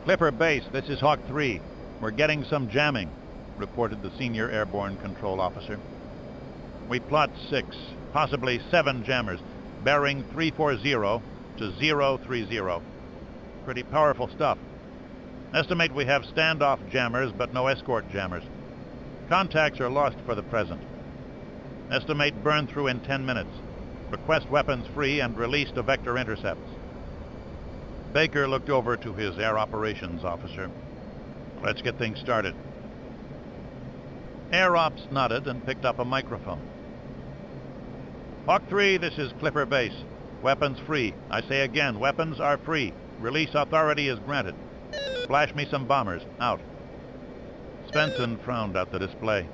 Clipper Base, this is Hawk 3. We're getting some jamming, reported the senior airborne control officer. We plot 6, possibly 7 jammers, bearing 340 to 030. Pretty powerful stuff. Estimate we have standoff jammers, but no escort jammers. Contacts are lost for the present. Estimate burn through in 10 minutes. Request weapons free and release to vector intercepts. Baker looked over to his air operations officer. Let's get things started. Air Ops nodded and picked up a microphone. Hawk 3, this is Clipper Base. Weapons free. I say again, weapons are free. Release authority is granted. Flash me some bombers. Out. Svensson frowned at the display.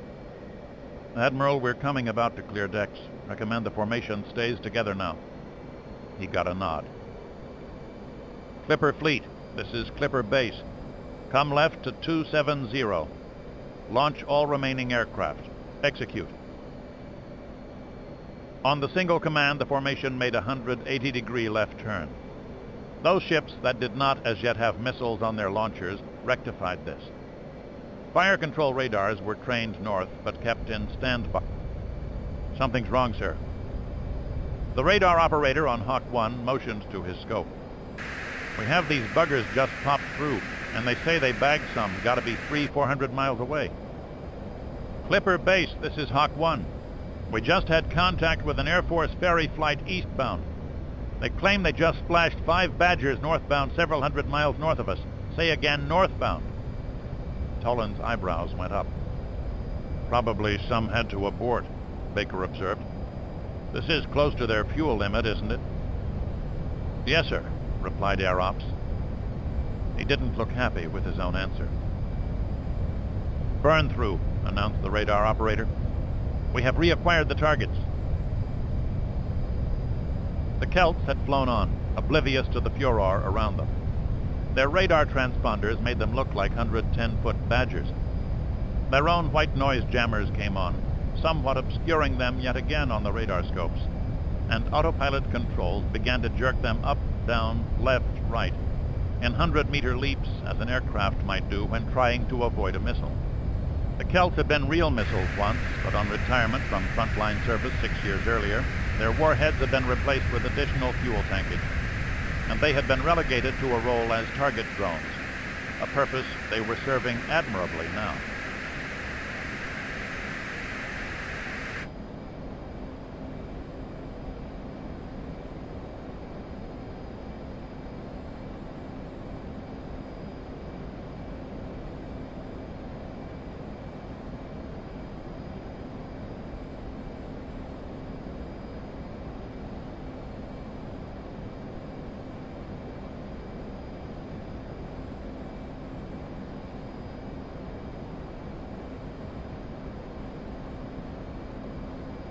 Admiral, we're coming about to clear decks. Recommend the formation stays together now. He got a nod. Clipper Fleet, this is Clipper Base. Come left to 270. Launch all remaining aircraft. Execute. On the single command, the formation made a 180-degree left turn. Those ships that did not as yet have missiles on their launchers rectified this. Fire control radars were trained north, but kept in standby. Something's wrong, sir. The radar operator on Hawk 1 motioned to his scope. We have these buggers just popped through, and they say they bagged some. Gotta be 300-400 miles away. Clipper Base, this is Hawk 1. We just had contact with an Air Force ferry flight eastbound. They claim they just splashed 5 Badgers northbound several hundred miles north of us. Say again, northbound. Toland's eyebrows went up. Probably some had to abort, Baker observed. This is close to their fuel limit, isn't it? Yes, sir, replied Air Ops. He didn't look happy with his own answer. Burn through, announced the radar operator. We have reacquired the targets. The Celts had flown on, oblivious to the furor around them. Their radar transponders made them look like 110-foot Badgers. Their own white noise jammers came on, somewhat obscuring them yet again on the radar scopes, and autopilot controls began to jerk them up, down, left, right, in 100-meter leaps as an aircraft might do when trying to avoid a missile. The Celts had been real missiles once, but on retirement from frontline service 6 years earlier, their warheads had been replaced with additional fuel tankage, and they had been relegated to a role as target drones, a purpose they were serving admirably now.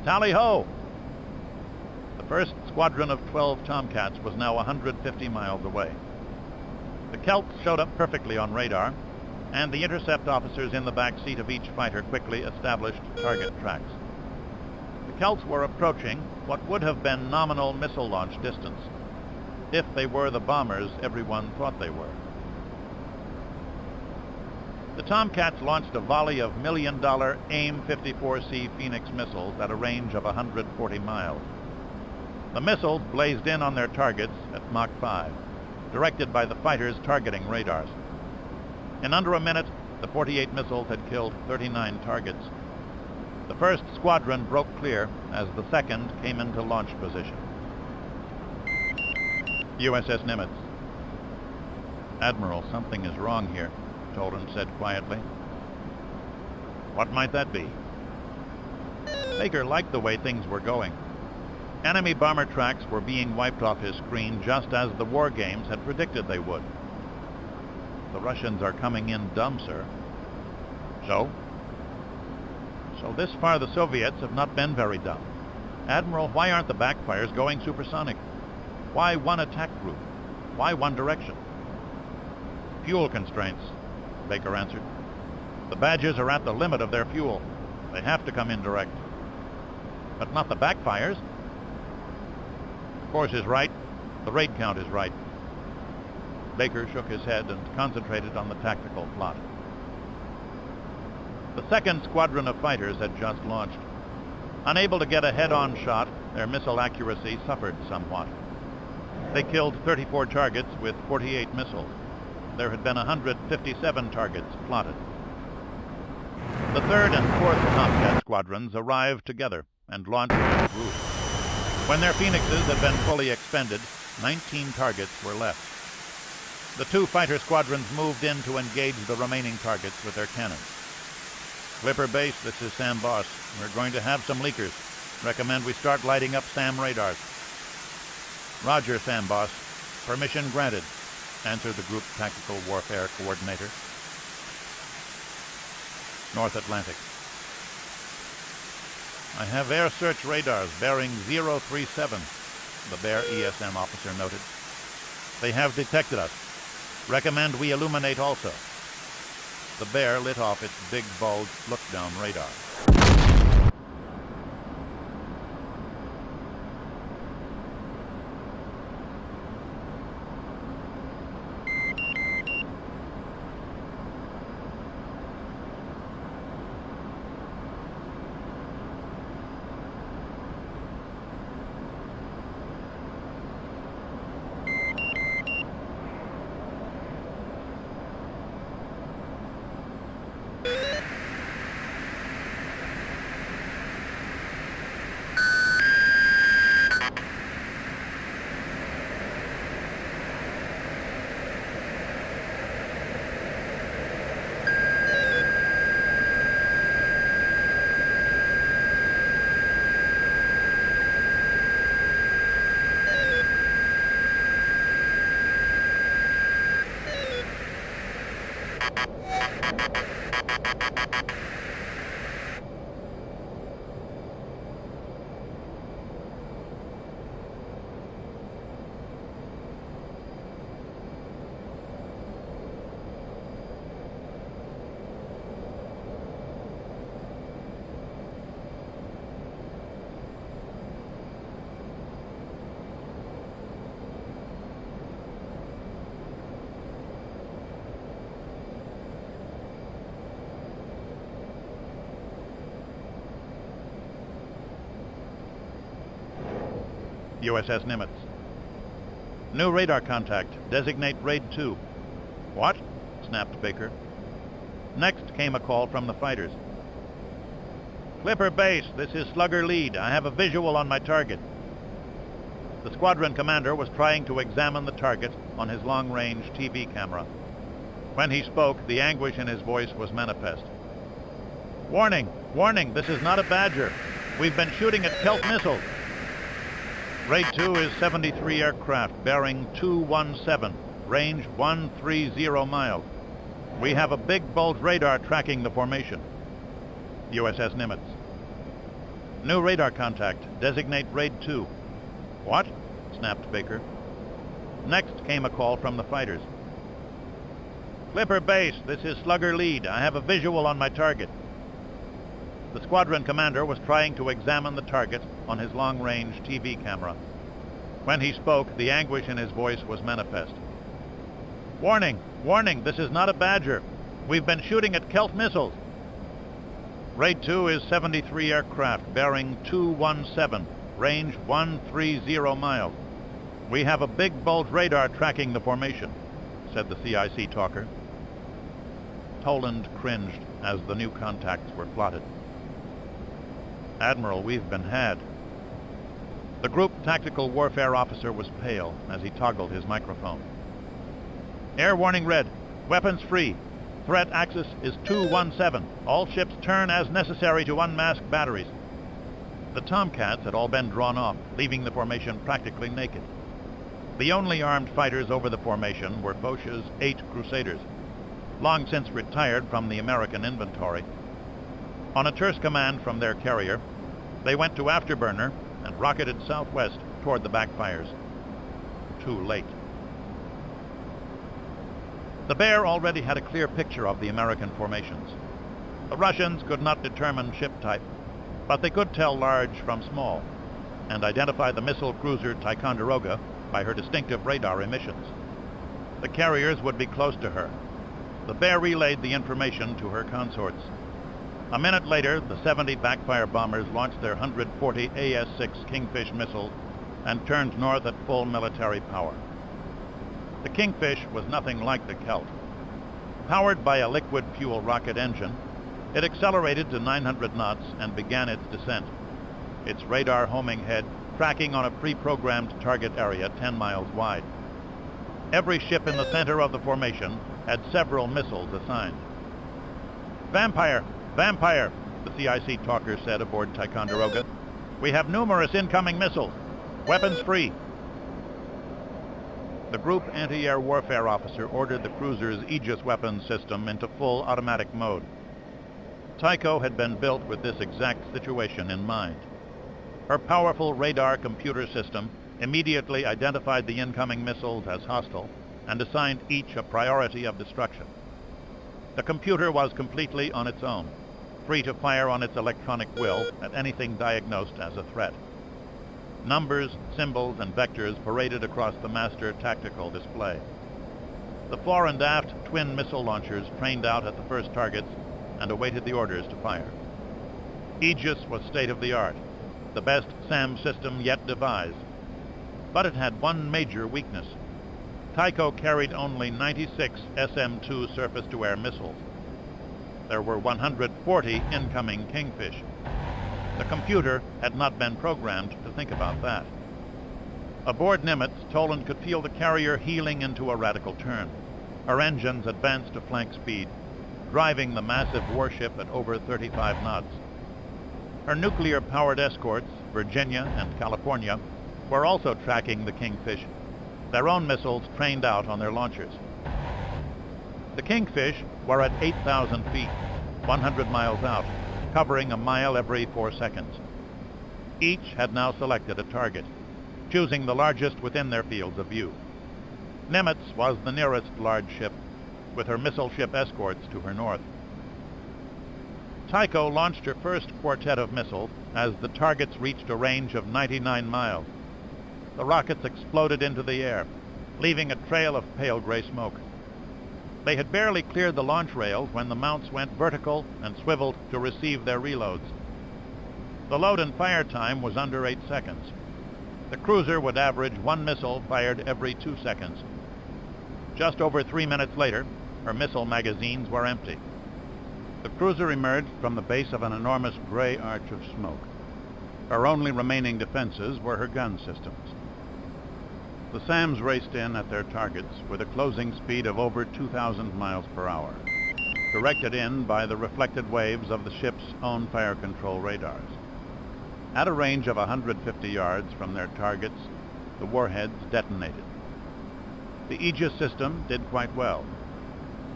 Tally-ho! The first squadron of 12 Tomcats was now 150 miles away. The Celts showed up perfectly on radar, and the intercept officers in the back seat of each fighter quickly established target tracks. The Celts were approaching what would have been nominal missile launch distance, if they were the bombers everyone thought they were. The Tomcats launched a volley of million-dollar AIM-54C Phoenix missiles at a range of 140 miles. The missiles blazed in on their targets at Mach 5, directed by the fighters' targeting radars. In under a minute, the 48 missiles had killed 39 targets. The first squadron broke clear as the second came into launch position. USS Nimitz. Admiral, something is wrong here, Toland said quietly. What might that be? Baker liked the way things were going. Enemy bomber tracks were being wiped off his screen just as the war games had predicted they would. The Russians are coming in dumb, sir. So? So this far the Soviets have not been very dumb. Admiral, why aren't the Backfires going supersonic? Why one attack group? Why one direction? Fuel constraints, Baker answered. The Badgers are at the limit of their fuel. They have to come in direct. But not the Backfires. The course is right. The raid count is right. Baker shook his head and concentrated on the tactical plot. The 2nd Squadron of fighters had just launched. Unable to get a head-on shot, their missile accuracy suffered somewhat. They killed 34 targets with 48 missiles. There had been 157 targets plotted. The 3rd and 4th Tomcat squadrons arrived together and launched as a group. When their Phoenixes had been fully expended, 19 targets were left. The 2 fighter squadrons moved in to engage the remaining targets with their cannons. Clipper Base, this is Sam Boss. We're going to have some leakers. Recommend we start lighting up SAM radars. Roger, Sam Boss. Permission granted, answered the Group Tactical Warfare Coordinator. North Atlantic. I have air search radars bearing 037, the Bear ESM officer noted. They have detected us. Recommend we illuminate also. The Bear lit off its big bulge look-down radar. USS Nimitz. New radar contact. Designate Raid 2. What? Snapped Baker. Next came a call from the fighters. Clipper Base, this is Slugger Lead. I have a visual on my target. The squadron commander was trying to examine the target on his long-range TV camera. When he spoke, the anguish in his voice was manifest. Warning! Warning! This is not a Badger. We've been shooting at Kelt missiles. Raid 2 is 73 aircraft, bearing 217, range 130 miles. We have a big bulge radar tracking the formation. USS Nimitz. New radar contact. Designate Raid 2. What? Snapped Baker. Next came a call from the fighters. Clipper Base, this is Slugger Lead. I have a visual on my target. The squadron commander was trying to examine the target on his long-range TV camera. When he spoke, the anguish in his voice was manifest. Warning! Warning! This is not a Badger. We've been shooting at Kelt missiles. Raid 2 is 73 aircraft, bearing 217, range 130 miles. We have a big bulge radar tracking the formation, said the CIC talker. Toland cringed as the new contacts were plotted. Admiral, we've been had. The Group Tactical Warfare officer was pale as he toggled his microphone. Air warning red. Weapons free. Threat axis is 217. All ships turn as necessary to unmask batteries. The Tomcats had all been drawn off, leaving the formation practically naked. The only armed fighters over the formation were Foch's 8 Crusaders, long since retired from the American inventory. On a terse command from their carrier, they went to Afterburner and rocketed southwest toward the Backfires. Too late. The Bear already had a clear picture of the American formations. The Russians could not determine ship type, but they could tell large from small and identify the missile cruiser Ticonderoga by her distinctive radar emissions. The carriers would be close to her. The Bear relayed the information to her consorts. A minute later, the 70 Backfire bombers launched their 140 AS-6 Kingfish missiles and turned north at full military power. The Kingfish was nothing like the Celt. Powered by a liquid fuel rocket engine, it accelerated to 900 knots and began its descent, its radar homing head tracking on a pre-programmed target area 10 miles wide. Every ship in the center of the formation had several missiles assigned. "Vampire! Vampire!" the CIC talker said aboard Ticonderoga. "We have numerous incoming missiles. Weapons free." The group anti-air warfare officer ordered the cruiser's Aegis weapons system into full automatic mode. Tycho had been built with this exact situation in mind. Her powerful radar computer system immediately identified the incoming missiles as hostile and assigned each a priority of destruction. The computer was completely on its own, free to fire on its electronic will at anything diagnosed as a threat. Numbers, symbols, and vectors paraded across the master tactical display. The fore and aft twin missile launchers trained out at the first targets and awaited the orders to fire. Aegis was state-of-the-art, the best SAM system yet devised. But it had one major weakness. Tycho carried only 96 SM-2 surface-to-air missiles. There were 140 incoming Kingfish. The computer had not been programmed to think about that. Aboard Nimitz, Toland could feel the carrier heeling into a radical turn. Her engines advanced to flank speed, driving the massive warship at over 35 knots. Her nuclear-powered escorts, Virginia and California, were also tracking the Kingfish, their own missiles trained out on their launchers. The Kingfish were at 8,000 feet, 100 miles out, covering a mile every 4 seconds. Each had now selected a target, choosing the largest within their fields of view. Nimitz was the nearest large ship, with her missile ship escorts to her north. Tycho launched her first quartet of missiles as the targets reached a range of 99 miles. The rockets exploded into the air, leaving a trail of pale gray smoke. They had barely cleared the launch rails when the mounts went vertical and swiveled to receive their reloads. The load and fire time was under 8 seconds. The cruiser would average one missile fired every 2 seconds. Just over 3 minutes later, her missile magazines were empty. The cruiser emerged from the base of an enormous gray arch of smoke. Her only remaining defenses were her gun systems. The SAMs raced in at their targets with a closing speed of over 2,000 miles per hour, directed in by the reflected waves of the ship's own fire control radars. At a range of 150 yards from their targets, the warheads detonated. The Aegis system did quite well.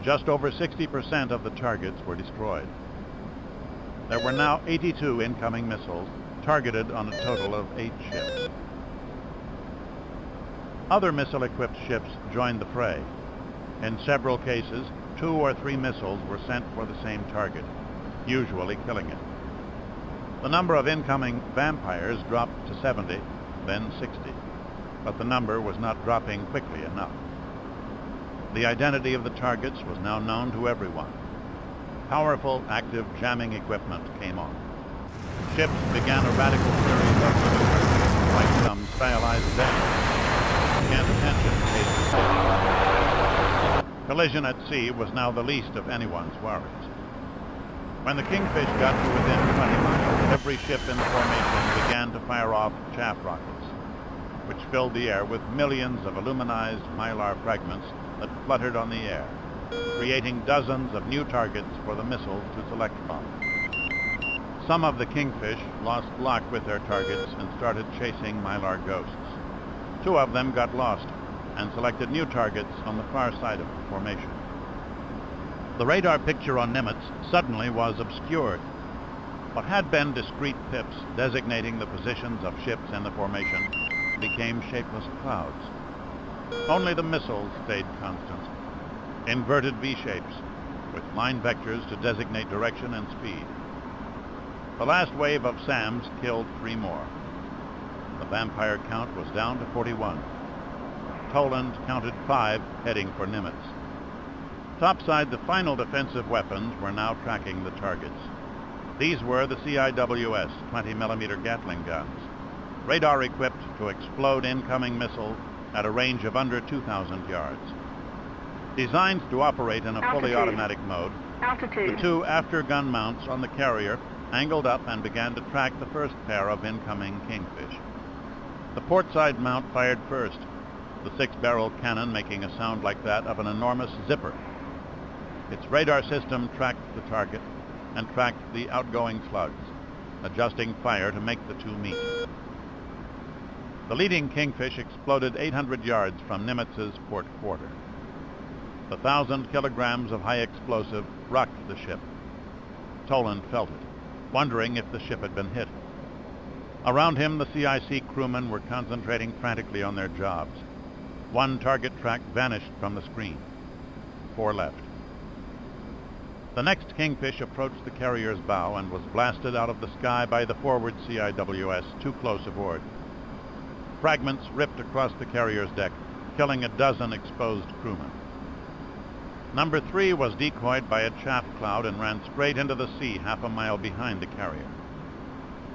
Just over 60% of the targets were destroyed. There were now 82 incoming missiles targeted on a total of 8 ships. Other missile-equipped ships joined the fray. In several cases, 2 or 3 missiles were sent for the same target, usually killing it. The number of incoming Vampires dropped to 70, then 60, but the number was not dropping quickly enough. The identity of the targets was now known to everyone. Powerful active jamming equipment came on. Ships began a radical series of maneuvers, like some stylized dance. Scant attention paid to safety. Collision at sea was now the least of anyone's worries. When the Kingfish got to within 20 miles, every ship in the formation began to fire off chaff rockets, which filled the air with millions of aluminized mylar fragments that fluttered on the air, creating dozens of new targets for the missiles to select from. Some of the Kingfish lost lock with their targets and started chasing mylar ghosts. 2 of them got lost and selected new targets on the far side of the formation. The radar picture on Nimitz suddenly was obscured. What had been discrete pips designating the positions of ships in the formation became shapeless clouds. Only the missiles stayed constant, inverted V-shapes, with line vectors to designate direction and speed. The last wave of SAMs killed 3 more. The Vampire count was down to 41. Toland counted 5 heading for Nimitz. Topside, the final defensive weapons were now tracking the targets. These were the CIWS 20mm Gatling guns, radar-equipped to explode incoming missiles at a range of under 2,000 yards. Designed to operate in a fully automatic mode, the 2 after-gun mounts on the carrier angled up and began to track the first pair of incoming Kingfish. The portside mount fired first, the 6-barrel cannon making a sound like that of an enormous zipper. Its radar system tracked the target and tracked the outgoing slugs, adjusting fire to make the 2 meet. The leading Kingfish exploded 800 yards from Nimitz's port quarter. The 1,000 kilograms of high explosive rocked the ship. Toland felt it, wondering if the ship had been hit. Around him, the CIC crewmen were concentrating frantically on their jobs. 1 target track vanished from the screen. 4 left. The next Kingfish approached the carrier's bow and was blasted out of the sky by the forward CIWS too close aboard. Fragments ripped across the carrier's deck, killing a dozen exposed crewmen. Number 3 was decoyed by a chaff cloud and ran straight into the sea half a mile behind the carrier.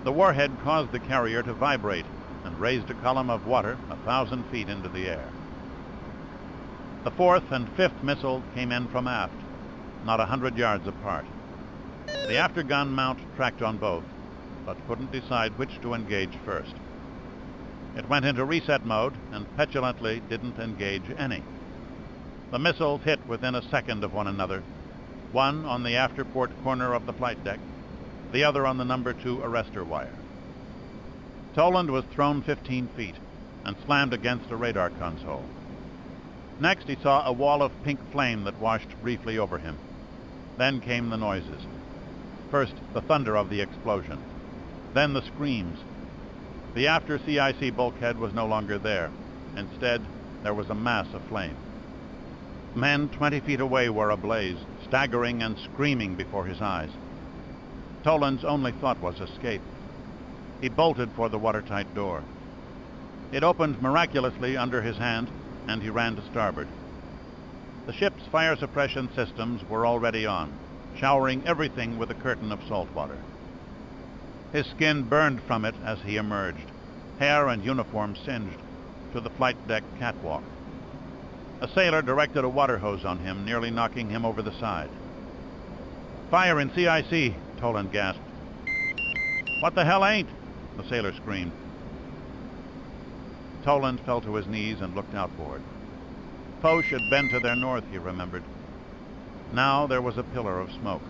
The warhead caused the carrier to vibrate and raised a column of water 1,000 feet into the air. The 4th and 5th missile came in from aft, not 100 yards apart. The aftergun mount tracked on both, but couldn't decide which to engage first. It went into reset mode and petulantly didn't engage any. The missiles hit within a second of one another, one on the afterport corner of the flight deck, the other on the number 2 arrestor wire. Toland was thrown 15 feet and slammed against a radar console. Next, he saw a wall of pink flame that washed briefly over him. Then came the noises. First, the thunder of the explosion. Then the screams. The after CIC bulkhead was no longer there. Instead, there was a mass of flame. Men 20 feet away were ablaze, staggering and screaming before his eyes. Toland's only thought was escape. He bolted for the watertight door. It opened miraculously under his hand, and he ran to starboard. The ship's fire suppression systems were already on, showering everything with a curtain of salt water. His skin burned from it as he emerged, hair and uniform singed, to the flight deck catwalk. A sailor directed a water hose on him, nearly knocking him over the side. "Fire in CIC," Toland gasped. "What the hell ain't?" the sailor screamed. Toland fell to his knees and looked outboard. Foch had been to their north, he remembered. Now there was a pillar of smoke.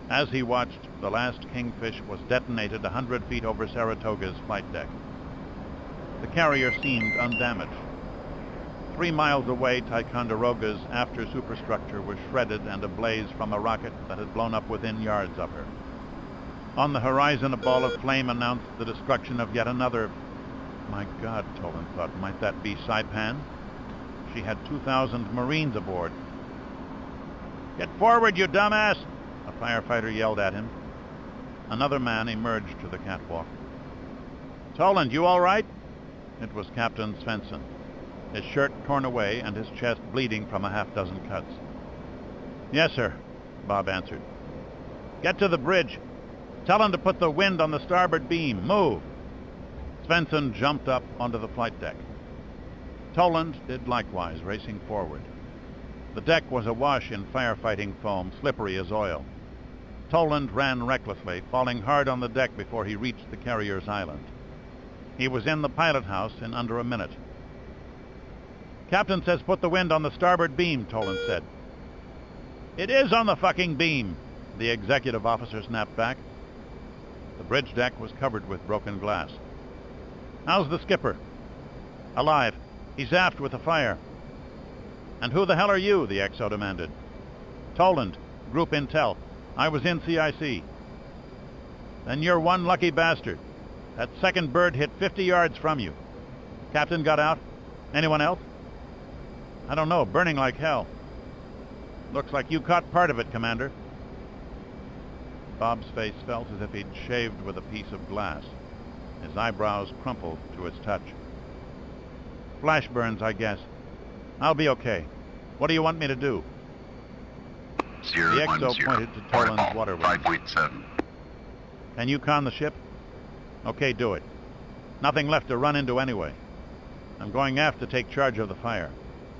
As he watched, the last Kingfish was detonated 100 feet over Saratoga's flight deck. The carrier seemed undamaged. 3 miles away, Ticonderoga's after superstructure was shredded and ablaze from a rocket that had blown up within yards of her. On the horizon, a ball of flame announced the destruction of yet another. My God, Toland thought, might that be Saipan? She had 2,000 Marines aboard. "Get forward, you dumbass!" a firefighter yelled at him. Another man emerged to the catwalk. "Toland, you all right?" It was Captain Svensson, his shirt torn away and his chest bleeding from a half-dozen cuts. "Yes, sir," Bob answered. "Get to the bridge. Tell him to put the wind on the starboard beam. Move!" Svensson jumped up onto the flight deck. Toland did likewise, racing forward. The deck was awash in firefighting foam, slippery as oil. Toland ran recklessly, falling hard on the deck before he reached the carrier's island. He was in the pilot house in under a minute. "Captain says put the wind on the starboard beam," Toland said. "It is on the fucking beam," the executive officer snapped back. The bridge deck was covered with broken glass. "How's the skipper?" "Alive. He's aft with a fire." "And who the hell are you?" the XO demanded. "Toland, Group Intel. I was in CIC." "Then you're one lucky bastard. That second bird hit 50 yards from you. Captain got out? Anyone else?" "I don't know. Burning like hell." "Looks like you caught part of it, Commander." Bob's face felt as if he'd shaved with a piece of glass. His eyebrows crumpled to its touch. Flash burns, I guess. I'll be okay. What do you want me to do? The XO pointed to Toland's water wing. 5.7. Can you con the ship? Okay, do it. Nothing left to run into anyway. I'm going aft to take charge of the fire.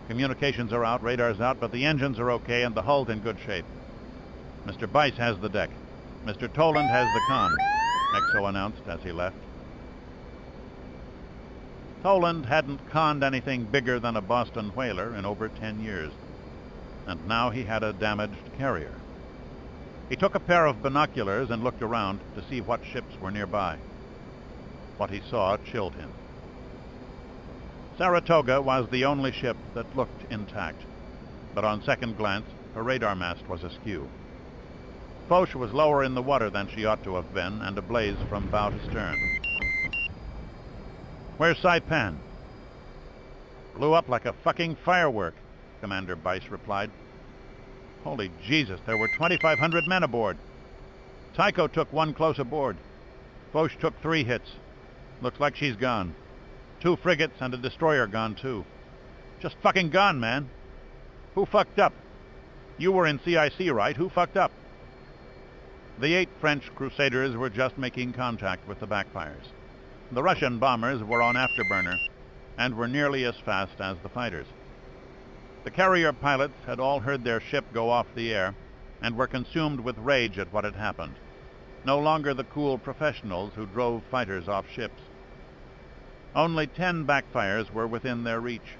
Communications are out, radar's out, but the engines are okay and the hull's in good shape. Mr. Bice has the deck. Mr. Toland has the con, XO announced as he left. Toland hadn't conned anything bigger than a Boston whaler in over 10 years, and now he had a damaged carrier. He took a pair of binoculars and looked around to see what ships were nearby. What he saw chilled him. Saratoga was the only ship that looked intact, but on second glance, her radar mast was askew. Foch was lower in the water than she ought to have been, and ablaze from bow to stern. Where's Saipan? Blew up like a fucking firework, Commander Bice replied. Holy Jesus, there were 2,500 men aboard. Tycho took one close aboard. Foch took 3 hits. Looks like she's gone. 2 frigates and a destroyer gone, too. Just fucking gone, man. Who fucked up? You were in CIC, right? Who fucked up? The 8 French Crusaders were just making contact with the Backfires. The Russian bombers were on afterburner and were nearly as fast as the fighters. The carrier pilots had all heard their ship go off the air and were consumed with rage at what had happened. No longer the cool professionals who drove fighters off ships. Only 10 Backfires were within their reach.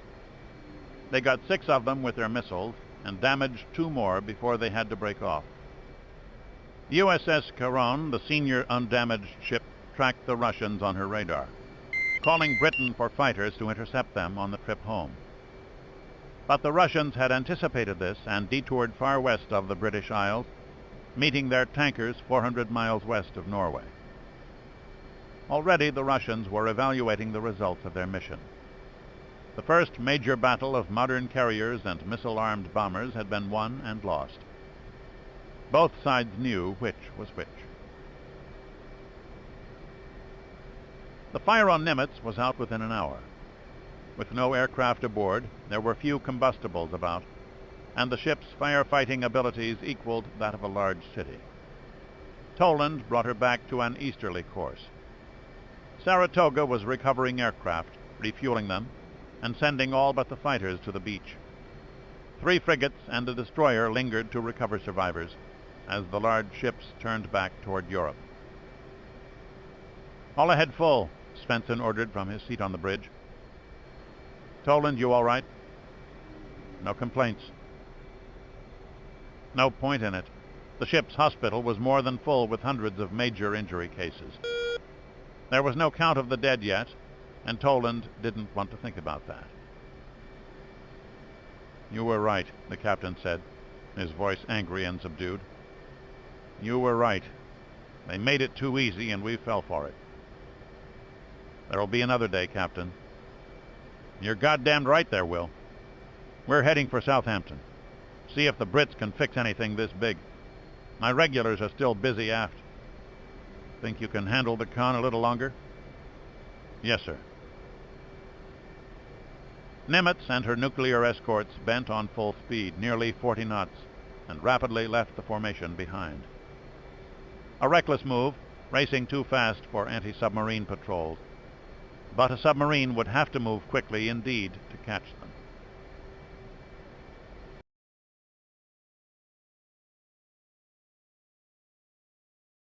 They got 6 of them with their missiles and damaged 2 more before they had to break off. USS Caron, the senior undamaged ship, tracked the Russians on her radar, calling Britain for fighters to intercept them on the trip home. But the Russians had anticipated this and detoured far west of the British Isles, meeting their tankers 400 miles west of Norway. Already the Russians were evaluating the results of their mission. The first major battle of modern carriers and missile-armed bombers had been won and lost. Both sides knew which was which. The fire on Nimitz was out within an hour. With no aircraft aboard, there were few combustibles about, and the ship's firefighting abilities equaled that of a large city. Toland brought her back to an easterly course. Saratoga was recovering aircraft, refueling them, and sending all but the fighters to the beach. 3 frigates and a destroyer lingered to recover survivors, as the large ships turned back toward Europe. All ahead full, Svensson ordered from his seat on the bridge. Toland, you all right? No complaints. No point in it. The ship's hospital was more than full with hundreds of major injury cases. There was no count of the dead yet, and Toland didn't want to think about that. You were right, the captain said, his voice angry and subdued. You were right. They made it too easy, and we fell for it. There'll be another day, Captain. You're goddamned right there, Will. We're heading for Southampton. See if the Brits can fix anything this big. My regulars are still busy aft. Think you can handle the con a little longer? Yes, sir. Nimitz and her nuclear escorts bent on full speed, nearly 40 knots, and rapidly left the formation behind. A reckless move, racing too fast for anti-submarine patrols. But a submarine would have to move quickly indeed to catch them.